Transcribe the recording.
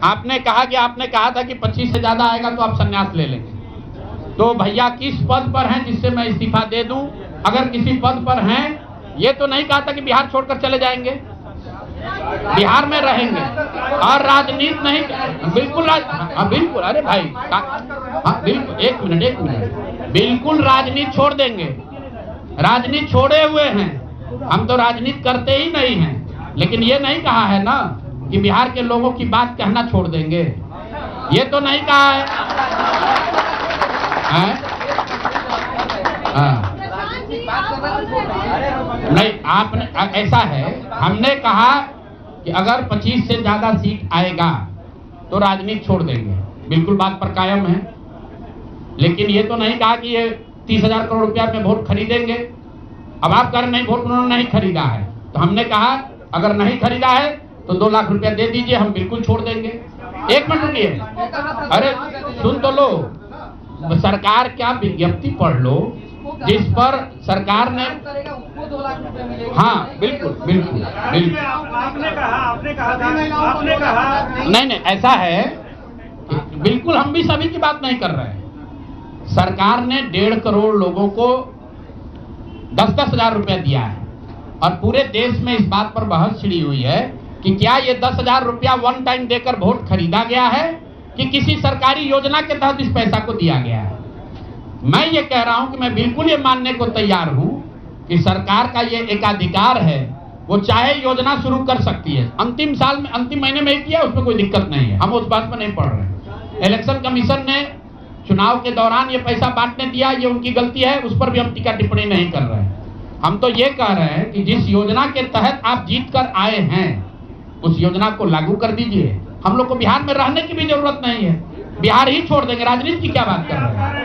आपने कहा था कि 25 से ज्यादा आएगा तो आप संन्यास ले लेंगे। तो भैया किस पद पर हैं जिससे मैं इस्तीफा दे दूं? अगर किसी पद पर हैं, ये तो नहीं कहा था कि बिहार छोड़कर चले जाएंगे, बिहार में रहेंगे और राजनीति नहीं। बिल्कुल बिल्कुल, अरे भाई हाँ बिल्कुल, एक मिनट, बिल्कुल राजनीति छोड़ देंगे। राजनीति छोड़े हुए हैं, हम तो राजनीति करते ही नहीं हैं। लेकिन ये नहीं कहा है ना कि बिहार के लोगों की बात कहना छोड़ देंगे, ये तो नहीं कहा है। नहीं, आपने ऐसा है, हमने कहा कि अगर 25 से ज्यादा सीट आएगा तो राजनीति छोड़ देंगे, बिल्कुल बात पर कायम है। लेकिन ये तो नहीं कहा कि ये 30,000 करोड़ रुपया में वोट खरीदेंगे। अब आप कह रहे नहीं, वोट उन्होंने नहीं खरीदा है, तो हमने कहा अगर नहीं खरीदा है तो 2 लाख रुपया दे दीजिए, हम बिल्कुल छोड़ देंगे। एक मिनट रुकिए, अरे सुन तो लो, सरकार क्या विज्ञप्ति पढ़ लो जिस पर सरकार ने, हाँ बिल्कुल बिल्कुल बिल्कुल, आपने कहा नहीं, ऐसा है बिल्कुल, हम भी सभी की बात नहीं कर रहे हैं। सरकार ने 1.5 करोड़ लोगों को 10-10 हजार रुपया दिया है और पूरे देश में इस बात पर बहस छिड़ी हुई है कि क्या ये 10,000 रुपया वन टाइम देकर वोट खरीदा गया है कि किसी सरकारी योजना के तहत इस पैसा को दिया गया है। मैं ये कह रहा हूं कि मैं बिल्कुल ये मानने को तैयार हूं कि सरकार का ये एकाधिकार है, वो चाहे योजना शुरू कर सकती है। अंतिम महीने में ही किया, उसमें कोई दिक्कत नहीं है, हम उस बात पर नहीं पड़ रहे। इलेक्शन कमीशन ने चुनाव के दौरान ये पैसा बांटने दिया, ये उनकी गलती है, उस पर भी हम टीका टिप्पणी नहीं कर रहे हैं। हम तो ये कह रहे हैं कि जिस योजना के तहत आप जीत कर आए हैं उस योजना को लागू कर दीजिए। हम लोग को बिहार में रहने की भी जरूरत नहीं है, बिहार ही छोड़ देंगे, राजनीति की क्या बात कर रहे हैं।